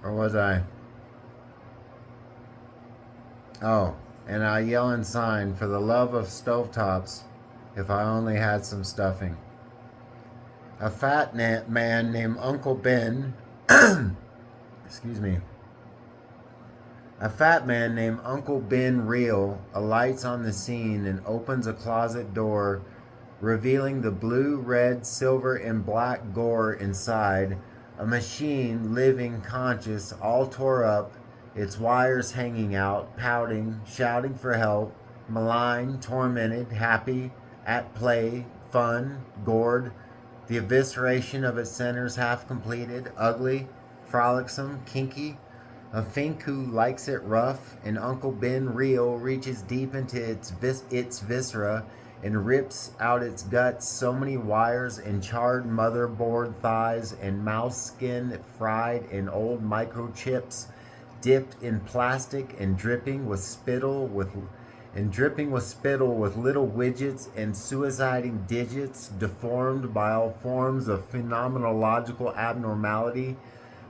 Or was I? Oh, and I yell and sign for the love of stovetops if I only had some stuffing. A fat man named Uncle Ben, excuse me, a fat man named Uncle Ben Real alights on the scene and opens a closet door, revealing the blue, red, silver, and black gore inside. A machine, living, conscious, all tore up, its wires hanging out, pouting, shouting for help, malign, tormented, happy, at play, fun, gored, the evisceration of its centers half completed, ugly, frolicsome, kinky. A Fink who likes it rough, and Uncle Ben Real reaches deep into its viscera and rips out its guts, so many wires and charred motherboard thighs and mouse skin fried in old microchips, dipped in plastic and dripping with spittle with little widgets and suiciding digits, deformed by all forms of phenomenological abnormality.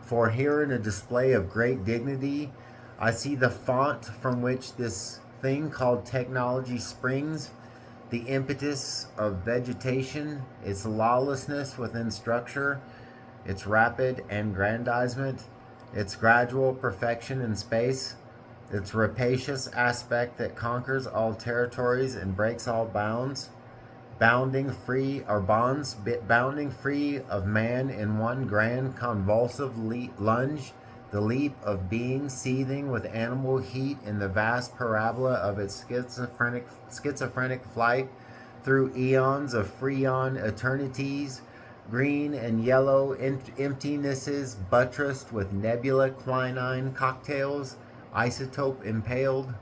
For here in a display of great dignity, I see the font from which this thing called technology springs, the impetus of vegetation, its lawlessness within structure, its rapid aggrandizement, its gradual perfection in space, its rapacious aspect that conquers all territories and breaks all bounds, bounding free of man in one grand convulsive lunge, the leap of being seething with animal heat in the vast parabola of its schizophrenic flight through eons of freon eternities, green and yellow emptinesses buttressed with nebula quinine cocktails, isotope impaled.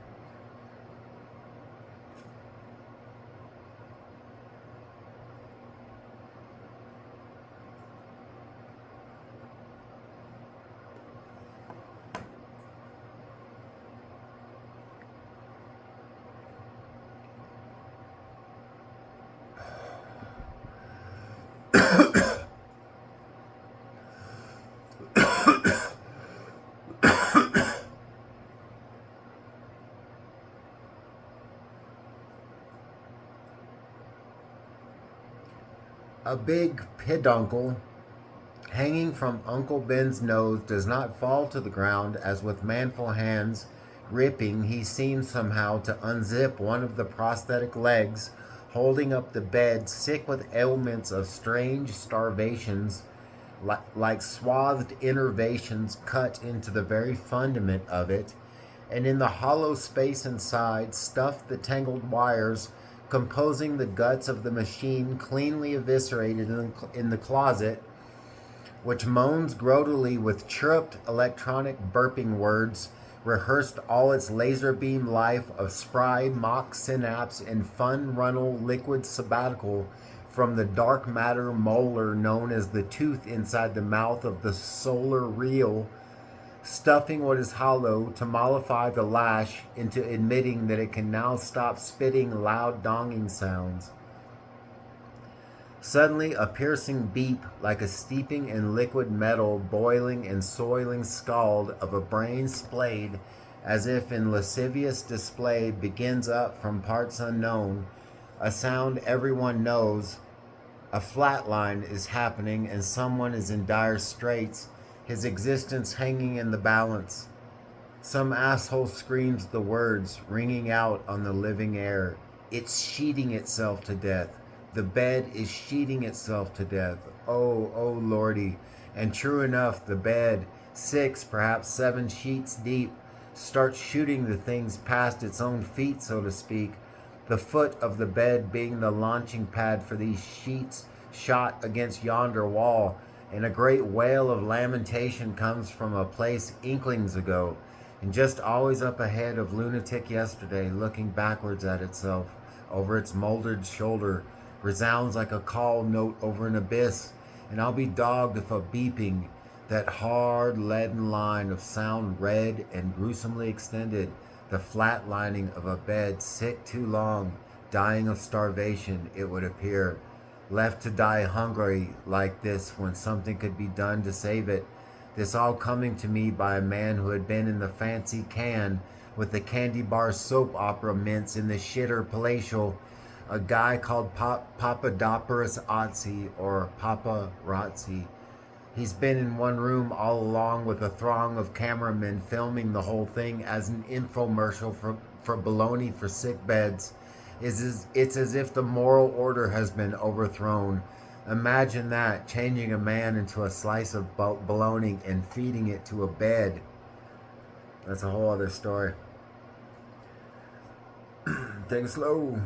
A big peduncle hanging from Uncle Ben's nose does not fall to the ground as with manful hands gripping he seems somehow to unzip one of the prosthetic legs holding up the bed, sick with ailments of strange starvations, like swathed innervations cut into the very fundament of it, and in the hollow space inside, stuffed the tangled wires composing the guts of the machine cleanly eviscerated in the closet, which moans groatily with chirruped electronic burping words, rehearsed all its laser beam life of spry mock synapse and fun runnel liquid sabbatical from the dark matter molar known as the tooth inside the mouth of the solar reel, stuffing what is hollow to mollify the lash into admitting that it can now stop spitting loud donging sounds. Suddenly, a piercing beep, like a steeping in liquid metal, boiling and soiling scald of a brain splayed, as if in lascivious display, begins up from parts unknown, a sound everyone knows. A flat line is happening, and someone is in dire straits, his existence hanging in the balance. Some asshole screams the words, ringing out on the living air. It's sheeting itself to death. The bed is sheeting itself to death. Oh, oh, Lordy. And true enough, the bed, 6, perhaps 7 sheets deep, starts shooting the things past its own feet, so to speak, the foot of the bed being the launching pad for these sheets shot against yonder wall, and a great wail of lamentation comes from a place inklings ago, and just always up ahead of lunatic yesterday, looking backwards at itself, over its moldered shoulder, resounds like a call note over an abyss, and I'll be dogged if a beeping, that hard leaden line of sound red and gruesomely extended, the flat lining of a bed sick too long, dying of starvation, it would appear, left to die hungry like this when something could be done to save it, This all coming to me by a man who had been in the fancy can with the candy bar soap opera mints in the shitter palatial, a guy called Papadopoulos Otzi, or Papa Razzi. He's been in one room all along with a throng of cameramen filming the whole thing as an infomercial for baloney for sick beds. It's as if the moral order has been overthrown. Imagine that, changing a man into a slice of bologna and feeding it to a bed. That's a whole other story. Take it slow.